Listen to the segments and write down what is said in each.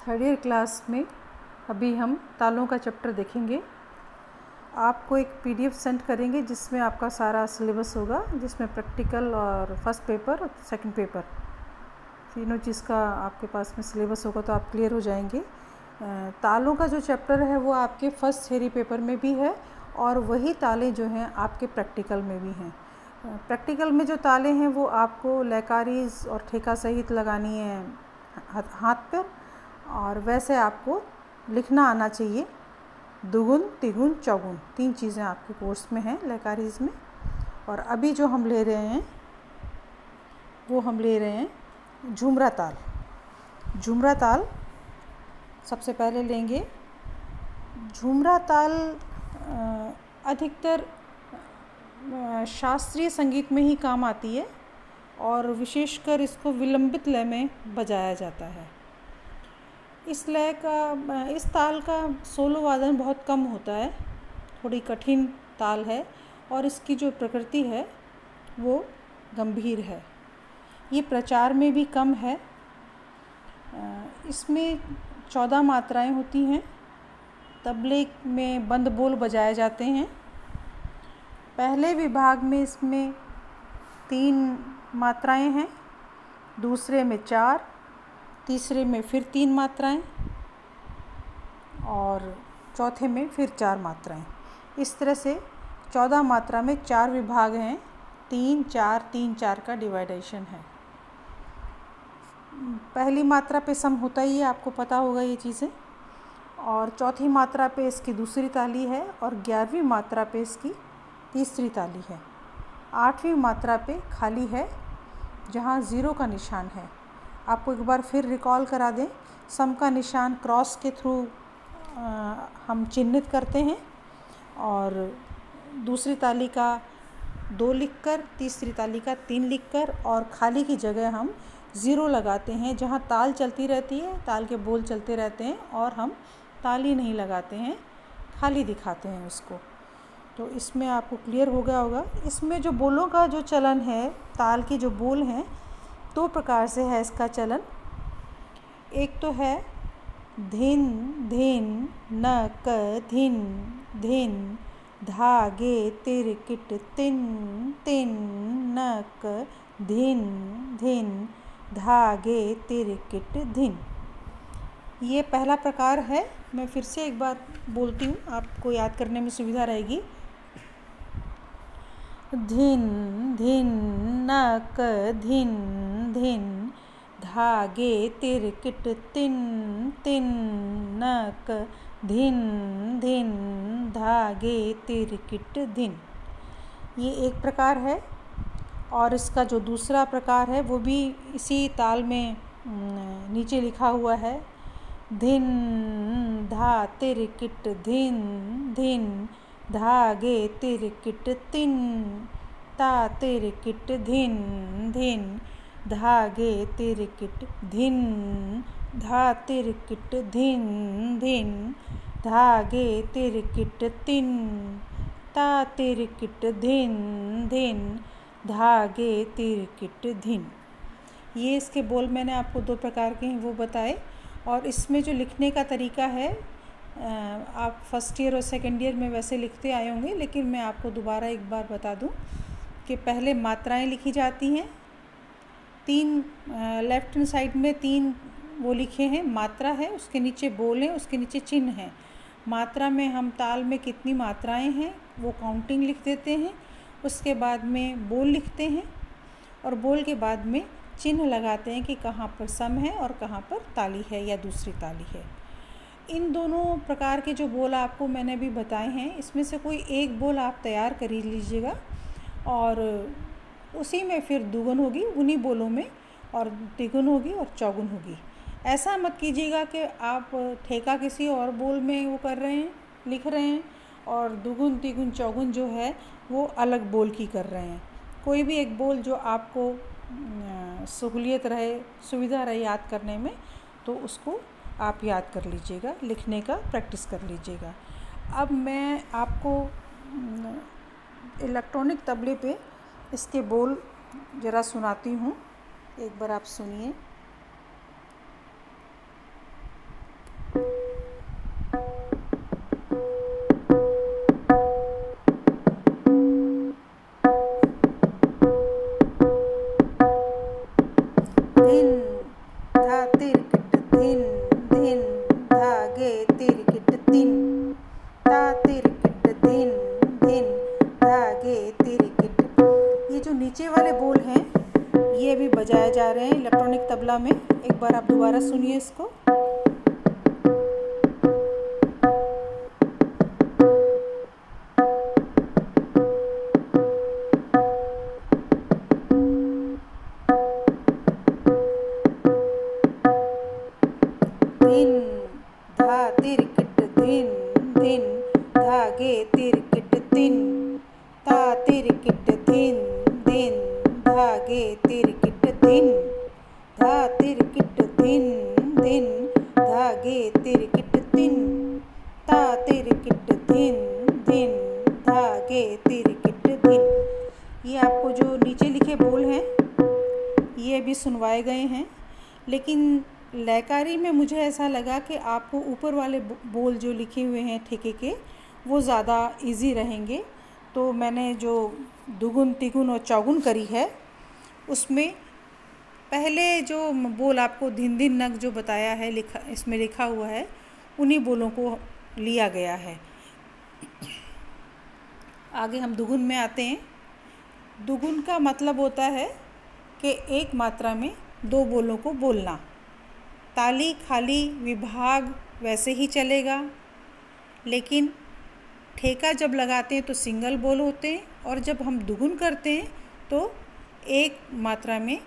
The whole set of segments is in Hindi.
थर्ड ईयर क्लास में अभी हम तालों का चैप्टर देखेंगे। आपको एक पीडीएफ सेंड करेंगे जिसमें आपका सारा सिलेबस होगा, जिसमें प्रैक्टिकल और फर्स्ट पेपर और सेकंड पेपर तीनों चीज़ का आपके पास में सिलेबस होगा, तो आप क्लियर हो जाएंगे। तालों का जो चैप्टर है वो आपके फर्स्ट थ्योरी पेपर में भी है और वही ताले जो हैं आपके प्रैक्टिकल में भी हैं। प्रैक्टिकल में जो ताले हैं वो आपको लयकारीज़ और ठेका सहित लगानी है हाथ पर, और वैसे आपको लिखना आना चाहिए। दुगुन, तिगुन, चौगुन, तीन चीज़ें आपके कोर्स में हैं लयकारीज़ में। और अभी जो हम ले रहे हैं वो हम ले रहे हैं झुमरा ताल। झुमरा ताल सबसे पहले लेंगे। झुमरा ताल अधिकतर शास्त्रीय संगीत में ही काम आती है और विशेषकर इसको विलंबित लय में बजाया जाता है। इस ताल का सोलो वादन बहुत कम होता है, थोड़ी कठिन ताल है और इसकी जो प्रकृति है वो गंभीर है। ये प्रचार में भी कम है। इसमें 14 मात्राएं होती हैं। तबले में बंद बोल बजाए जाते हैं। पहले विभाग में इसमें 3 मात्राएं हैं, दूसरे में 4, तीसरे में फिर 3 मात्राएं और चौथे में फिर 4 मात्राएं। इस तरह से 14 मात्रा में 4 विभाग हैं। 3 4 3 4 का डिवाइडेशन है। पहली मात्रा पे सम होता ही है, आपको पता होगा ये चीज़ें। और चौथी मात्रा पे इसकी दूसरी ताली है और 11वीं मात्रा पे इसकी तीसरी ताली है। 8वीं मात्रा पे खाली है जहाँ 0 का निशान है। आपको एक बार फिर रिकॉल करा दें, सम का निशान क्रॉस के थ्रू हम चिन्हित करते हैं और दूसरी ताली का 2 लिखकर, तीसरी ताली का 3 लिखकर और खाली की जगह हम 0 लगाते हैं। जहाँ ताल चलती रहती है, ताल के बोल चलते रहते हैं और हम ताली नहीं लगाते हैं, खाली दिखाते हैं उसको। तो इसमें आपको क्लियर हो गया होगा। इसमें जो बोलों का जो चलन है, ताल के जो बोल हैं, 2 प्रकार से है इसका चलन। एक तो है धिन धिन नक धिन धिन, धागे तिर किट तिन तिन, नक धिन धिन, धागे तिर किट धिन। ये पहला प्रकार है। मैं फिर से एक बार बोलती हूँ, आपको याद करने में सुविधा रहेगी। धिन धिन नक धिन धिन, धागे तिर किट तिन तिन, नक धिन धिन, धागे तिर किट धिन। ये एक प्रकार है। और इसका जो दूसरा प्रकार है वो भी इसी ताल में नीचे लिखा हुआ है। धिन धा तिर किट धिन धिन, धागे तिर किट तिन, ता तिर किट धिन धिन, धागे तिर किट धिन, धा तिर किट धिन धिन, धागे तिर किट तिन, ता तिर किट धिन धिन, धागे तिर किट धिन। ये इसके बोल मैंने आपको 2 प्रकार के हैं वो बताए। और इसमें जो लिखने का तरीका है, आप फर्स्ट ईयर और सेकंड ईयर में वैसे लिखते आए होंगे, लेकिन मैं आपको दोबारा एक बार बता दूं कि पहले मात्राएं लिखी जाती हैं। 3 लेफ्ट हैंड साइड में 3 वो लिखे हैं, मात्रा है, उसके नीचे बोल है, उसके नीचे चिन्ह है। मात्रा में हम ताल में कितनी मात्राएं हैं वो काउंटिंग लिख देते हैं। उसके बाद में बोल लिखते हैं और बोल के बाद में चिन्ह लगाते हैं कि कहाँ पर सम है और कहाँ पर ताली है या दूसरी ताली है। इन दोनों प्रकार के जो बोल आपको मैंने अभी बताए हैं, इसमें से कोई एक बोल आप तैयार कर लीजिएगा और उसी में फिर दुगुन होगी उन्हीं बोलों में, और तिगुन होगी और चौगुन होगी। ऐसा मत कीजिएगा कि आप ठेका किसी और बोल में वो कर रहे हैं, लिख रहे हैं, और दुगुन तिगुन चौगुन जो है वो अलग बोल की कर रहे हैं। कोई भी एक बोल जो आपको सहूलियत रहे, सुविधा रहे याद करने में, तो उसको आप याद कर लीजिएगा, लिखने का प्रैक्टिस कर लीजिएगा। अब मैं आपको इलेक्ट्रॉनिक तबले पे इसके बोल ज़रा सुनाती हूँ, एक बार आप सुनिए। धिन धिन धागे तिरकिट तिन ता तिरकिट धिन धिन धागे तिरकिट। ये जो नीचे वाले बोल हैं ये भी बजाए जा रहे हैं इलेक्ट्रॉनिक तबला में। एक बार आप दोबारा सुनिए इसको। धिन धा तिरकिट धिन धिन धागे तिरकिट तिन ता तिरकिट धिन धिन धागे तिरकिट धिन धा तिरकिट धिन धिन धागे तिरकिट तिन ता तिरकिट धिन धिन धागे तिरकिट धिन। ये आपको जो नीचे लिखे बोल हैं ये भी सुनवाए गए हैं, लेकिन लयकारी में मुझे ऐसा लगा कि आपको ऊपर वाले बोल जो लिखे हुए हैं ठेके के वो ज़्यादा इजी रहेंगे। तो मैंने जो दुगुन तिगुन और चौगुन करी है उसमें पहले जो बोल आपको धिन धिन नक जो बताया है इसमें लिखा हुआ है उन्हीं बोलों को लिया गया है। आगे हम दुगुन में आते हैं। दुगुन का मतलब होता है कि एक मात्रा में दो बोलों को बोलना। ताली खाली विभाग वैसे ही चलेगा, लेकिन ठेका जब लगाते हैं तो सिंगल बोल होते हैं और जब हम दुगुन करते हैं तो एक मात्रा में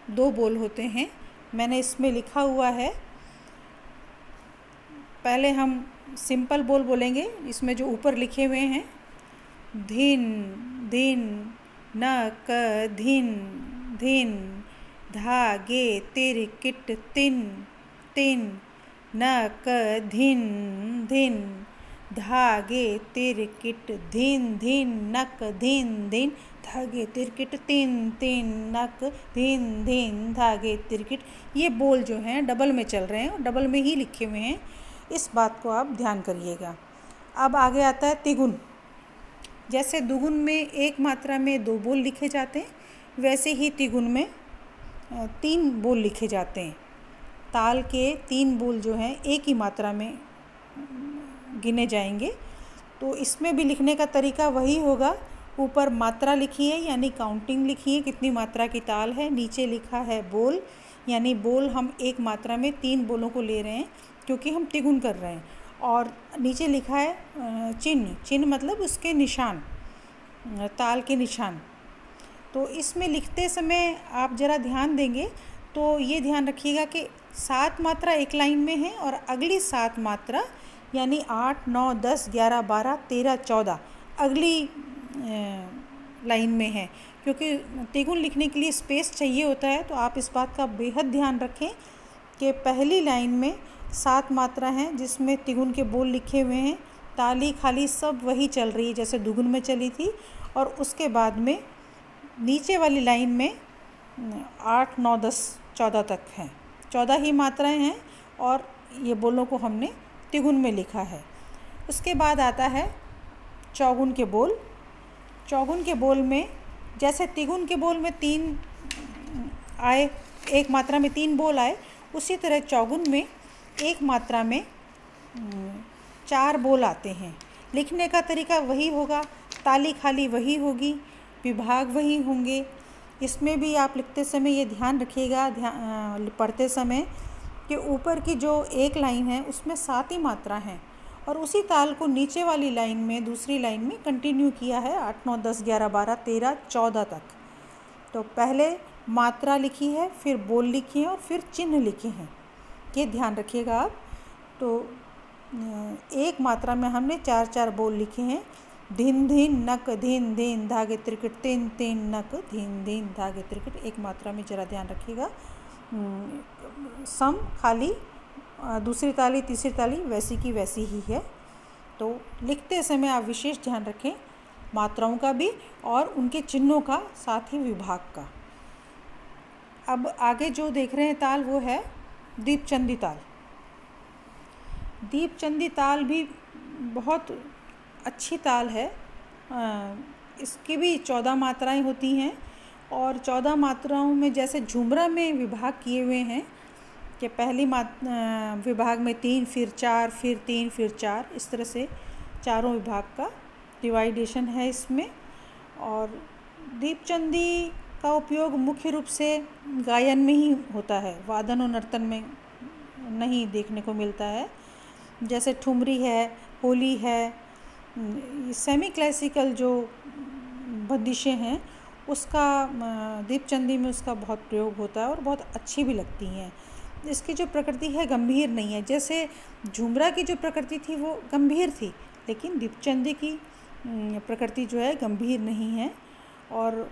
दो बोल होते हैं। मैंने इसमें लिखा हुआ है, पहले हम सिंपल बोल बोलेंगे। इसमें जो ऊपर लिखे हुए हैं धिन धिन नक धिन धिन धागे तिरकिट तिन तिन नक धिन धिन धागे तिरकिट धिन धिन नक धिन धिन धागे तिरकिट तिन तिन नक धिन धिन धागे तिरकिट। ये बोल जो हैं डबल में चल रहे हैं और डबल में ही लिखे हुए हैं, इस बात को आप ध्यान करिएगा। अब आगे आता है तिगुन। जैसे दुगुन में एक मात्रा में दो बोल लिखे जाते हैं वैसे ही तिगुन में तीन बोल लिखे जाते हैं। ताल के तीन बोल जो हैं एक ही मात्रा में गिने जाएंगे। तो इसमें भी लिखने का तरीका वही होगा। ऊपर मात्रा लिखी है यानी काउंटिंग लिखी है कितनी मात्रा की ताल है, नीचे लिखा है बोल यानी बोल हम एक मात्रा में तीन बोलों को ले रहे हैं क्योंकि हम तिगुन कर रहे हैं, और नीचे लिखा है चिन्ह। चिन्ह मतलब उसके निशान, ताल के निशान। तो इसमें लिखते समय आप ज़रा ध्यान देंगे तो ये ध्यान रखिएगा कि 7 मात्रा एक लाइन में है और अगली 7 मात्रा यानी 8, 9, 10, 11, 12, 13, 14 अगली लाइन में है, क्योंकि तिगुन लिखने के लिए स्पेस चाहिए होता है। तो आप इस बात का बेहद ध्यान रखें कि पहली लाइन में 7 मात्रा हैं जिसमें तिगुन के बोल लिखे हुए हैं, ताली खाली सब वही चल रही है जैसे दुगुन में चली थी, और उसके बाद में नीचे वाली लाइन में 8, 9, 10, 14 तक हैं, 14 ही मात्राएं हैं और ये बोलों को हमने तिगुन में लिखा है। उसके बाद आता है चौगुन के बोल। चौगुन के बोल में जैसे तिगुन के बोल में 3 आए, एक मात्रा में 3 बोल आए, उसी तरह चौगुन में एक मात्रा में 4 बोल आते हैं। लिखने का तरीका वही होगा, ताली खाली वही होगी, विभाग वही होंगे। इसमें भी आप लिखते समय ये ध्यान रखिएगा, पढ़ते समय, कि ऊपर की जो एक लाइन है उसमें 7 ही मात्रा हैं और उसी ताल को नीचे वाली लाइन में दूसरी लाइन में कंटिन्यू किया है 8, 9, 10, 11, 12, 13, 14 तक। तो पहले मात्रा लिखी है, फिर बोल लिखे हैं और फिर चिन्ह लिखे हैं, ये ध्यान रखिएगा आप। तो एक मात्रा में हमने 4-4 बोल लिखे हैं। धिन धिन नक धिन धिन धागे त्रिकट तिन तिन नक धिन धिन धागे त्रिकट, एक मात्रा में जरा ध्यान रखिएगा। सम खाली दूसरी ताली तीसरी ताली वैसी की वैसी ही है। तो लिखते समय आप विशेष ध्यान रखें मात्राओं का भी और उनके चिन्हों का, साथ ही विभाग का। अब आगे जो देख रहे हैं ताल वो है दीपचंदी ताल। दीपचंदी ताल भी बहुत अच्छी ताल है। इसकी भी 14 मात्राएं होती हैं और 14 मात्राओं में जैसे झुमरा में विभाग किए हुए हैं कि पहली विभाग में 3 फिर 4 फिर 3 फिर 4, इस तरह से चारों विभाग का डिवाइडेशन है इसमें। और दीपचंदी का उपयोग मुख्य रूप से गायन में ही होता है, वादन और नर्तन में नहीं देखने को मिलता है। जैसे ठुमरी है, होली है, सेमी क्लासिकल जो बंदिशें हैं उसका दीपचंदी में उसका बहुत प्रयोग होता है और बहुत अच्छी भी लगती हैं। इसकी जो प्रकृति है गंभीर नहीं है, जैसे झुमरा की जो प्रकृति थी वो गंभीर थी, लेकिन दीपचंदी की प्रकृति जो है गंभीर नहीं है। और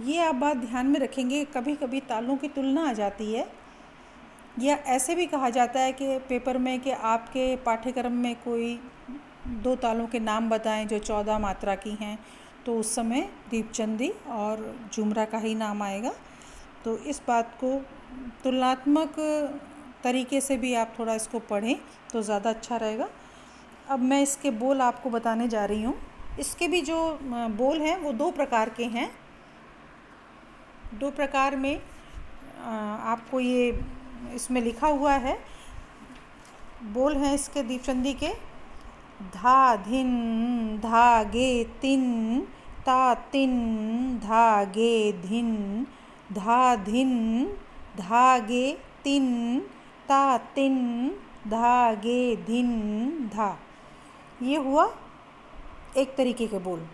ये आप बात ध्यान में रखेंगे, कभी कभी तालों की तुलना आ जाती है, या ऐसे भी कहा जाता है कि पेपर में कि आपके पाठ्यक्रम में कोई 2 तालों के नाम बताएं जो 14 मात्रा की हैं, तो उस समय दीपचंदी और झुमरा का ही नाम आएगा। तो इस बात को तुलनात्मक तरीके से भी आप थोड़ा इसको पढ़ें तो ज़्यादा अच्छा रहेगा। अब मैं इसके बोल आपको बताने जा रही हूँ। इसके भी जो बोल हैं वो 2 प्रकार के हैं। 2 प्रकार में आपको ये इसमें लिखा हुआ है। बोल हैं इसके दीपचंदी के धा धिन धागे तिन ता तिन धागे धिन धा धिन धागे तिन ता तिन धागे धिन धा। ये हुआ एक तरीके के बोल।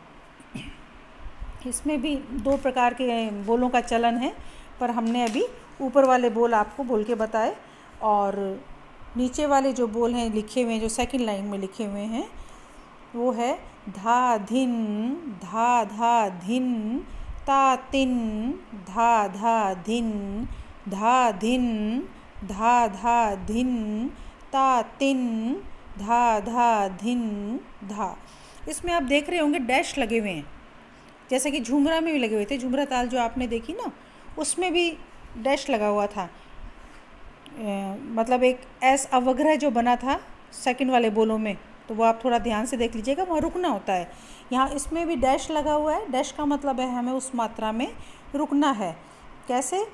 इसमें भी 2 प्रकार के बोलों का चलन है, पर हमने अभी ऊपर वाले बोल आपको बोल के बताए, और नीचे वाले जो बोल हैं लिखे हुए हैं, जो सेकंड लाइन में लिखे हुए हैं, वो है धा धिन धा धा धिन ता तिन धा धा धिन धा धिन धा धा धिन ता तिन धा धा धिन धा। इसमें आप देख रहे होंगे डैश लगे हुए हैं, जैसे कि झुमरा में भी लगे हुए थे। झुमरा ताल जो आपने देखी ना, उसमें भी डैश लगा हुआ था, मतलब एक एस अवग्रह जो बना था सेकंड वाले बोलों में, तो वो आप थोड़ा ध्यान से देख लीजिएगा, वहाँ रुकना होता है। यहाँ इसमें भी डैश लगा हुआ है। डैश का मतलब है हमें उस मात्रा में रुकना है। कैसे?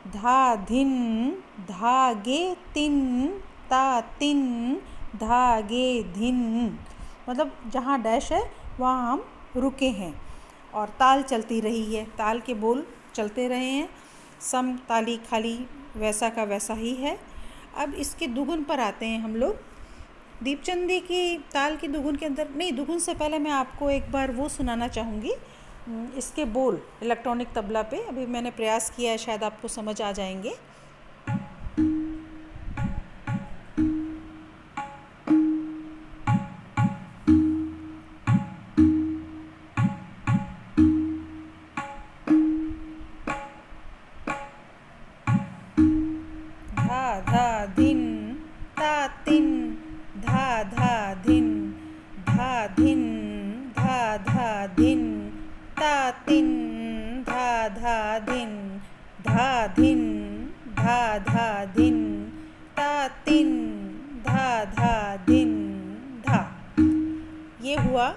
धा धिन धागे तिन ता तिन धागे धिन, मतलब जहाँ डैश है वहाँ हम रुके हैं और ताल चलती रही है। ताल के बोल चलते रहे हैं, सम ताली खाली वैसा का वैसा ही है। अब इसके दुगुन पर आते हैं हम लोग। दीपचंदी की ताल की दुगुन के अंदर, नहीं, दुगुन से पहले मैं आपको एक बार वो सुनाना चाहूँगी, इसके बोल इलेक्ट्रॉनिक तबला पे। अभी मैंने प्रयास किया है, शायद आपको समझ आ जाएंगे। धा धा धिन ता तिन धा धा धिन धा धिन धा धा धिन ता तिन धा धा धिन धा धिन धा धा धिन ता तिन धा धा धिन धा। ये हुआ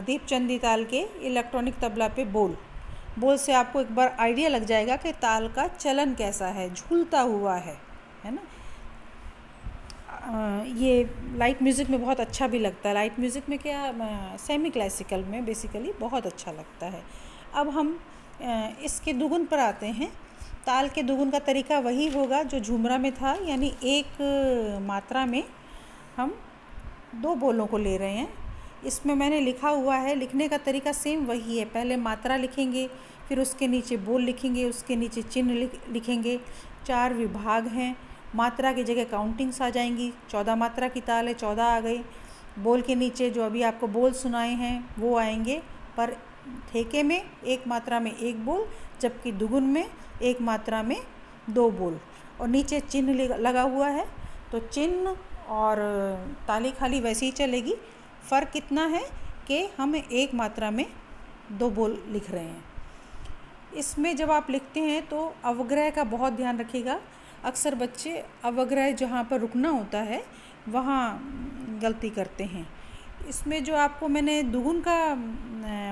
दीपचंदी ताल के इलेक्ट्रॉनिक तबला पे बोल। बोल से आपको एक बार आइडिया लग जाएगा कि ताल का चलन कैसा है, झूलता हुआ है ना। ये लाइट म्यूज़िक में बहुत अच्छा भी लगता है। लाइट म्यूज़िक में क्या, सेमी क्लासिकल में बेसिकली बहुत अच्छा लगता है। अब हम इसके दुगुन पर आते हैं। ताल के दुगुन का तरीका वही होगा जो झुमरा में था, यानी एक मात्रा में हम 2 बोलों को ले रहे हैं। इसमें मैंने लिखा हुआ है, लिखने का तरीका सेम वही है। पहले मात्रा लिखेंगे, फिर उसके नीचे बोल लिखेंगे, उसके नीचे चिन्ह लिखेंगे। 4 विभाग हैं। मात्रा की जगह काउंटिंग्स आ जाएंगी। 14 मात्रा की ताल है, 14 आ गई। बोल के नीचे जो अभी आपको बोल सुनाए हैं वो आएंगे, पर ठेके में एक मात्रा में 1 बोल, जबकि दुगुन में एक मात्रा में 2 बोल। और नीचे चिन्ह लगा हुआ है, तो चिन्ह और ताली खाली वैसे ही चलेगी। फ़र्क कितना है कि हम एक मात्रा में 2 बोल लिख रहे हैं। इसमें जब आप लिखते हैं तो अवग्रह का बहुत ध्यान रखिएगा। अक्सर बच्चे अवग्रह जहाँ पर रुकना होता है वहाँ गलती करते हैं। इसमें जो आपको मैंने दुगुन का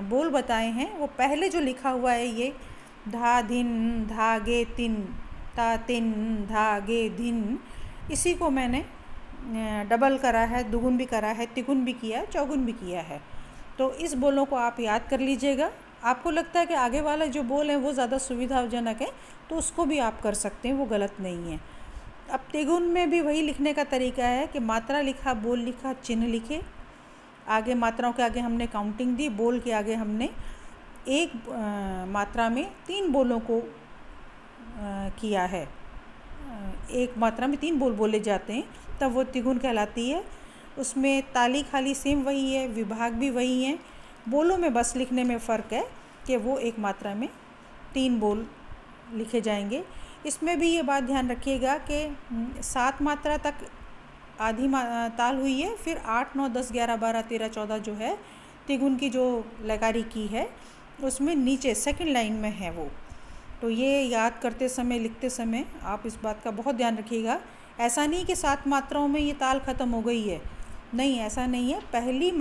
बोल बताए हैं, वो पहले जो लिखा हुआ है ये धा धिन धागे तिन, ता तिन धागे धिन, इसी को मैंने डबल करा है, दुगुन भी करा है, तिगुन भी किया है, चौगुन भी किया है। तो इस बोलों को आप याद कर लीजिएगा। आपको लगता है कि आगे वाला जो बोल है वो ज़्यादा सुविधाजनक है तो उसको भी आप कर सकते हैं, वो गलत नहीं है। अब तिगुन में भी वही लिखने का तरीका है कि मात्रा लिखा, बोल लिखा, चिन्ह लिखे। आगे मात्राओं के आगे हमने काउंटिंग दी, बोल के आगे हमने एक मात्रा में 3 बोलों को किया है। एक मात्रा में 3 बोल बोले जाते हैं तब वो तिगुन कहलाती है। उसमें ताली खाली सेम वही है, विभाग भी वही है, बोलों में बस लिखने में फ़र्क है कि वो एक मात्रा में 3 बोल लिखे जाएंगे। इसमें भी ये बात ध्यान रखिएगा कि 7 मात्रा तक आधी ताल हुई है, फिर 8, 9, 10, 11, 12, 13, 14 जो है तिगुन की जो लगारी की है उसमें नीचे सेकंड लाइन में है वो। तो ये याद करते समय, लिखते समय आप इस बात का बहुत ध्यान रखिएगा। ऐसा नहीं कि 7 मात्राओं में ये ताल ख़त्म हो गई है, नहीं, ऐसा नहीं है। पहली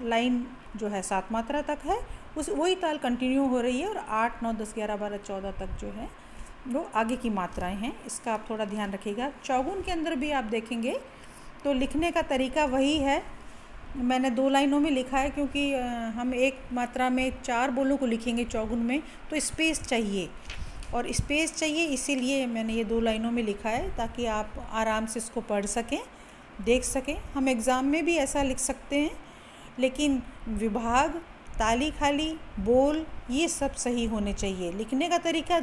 लाइन जो है 7 मात्रा तक है, उस वही ताल कंटिन्यू हो रही है, और 8, 9, 10, 11, 12, 14 तक जो है वो आगे की मात्राएं हैं। इसका आप थोड़ा ध्यान रखिएगा। चौगुन के अंदर भी आप देखेंगे तो लिखने का तरीका वही है। मैंने 2 लाइनों में लिखा है क्योंकि हम एक मात्रा में 4 बोलों को लिखेंगे चौगुन में, तो स्पेस चाहिए, और स्पेस चाहिए इसीलिए मैंने ये 2 लाइनों में लिखा है ताकि आप आराम से इसको पढ़ सकें, देख सकें। हम एग्ज़ाम में भी ऐसा लिख सकते हैं, लेकिन विभाग, ताली खाली, बोल, ये सब सही होने चाहिए। लिखने का तरीका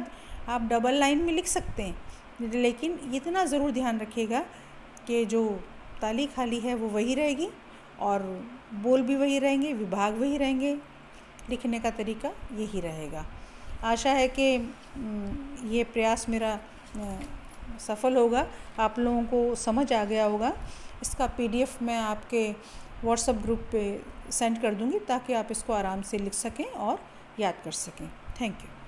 आप डबल लाइन में लिख सकते हैं, लेकिन इतना ज़रूर ध्यान रखिएगा कि जो ताली खाली है वो वही रहेगी और बोल भी वही रहेंगे, विभाग वही रहेंगे, लिखने का तरीका यही रहेगा। आशा है कि ये प्रयास मेरा सफल होगा, आप लोगों को समझ आ गया होगा। इसका PDF मैं आपके व्हाट्सएप ग्रुप पे सेंड कर दूंगी ताकि आप इसको आराम से लिख सकें और याद कर सकें। Thank you.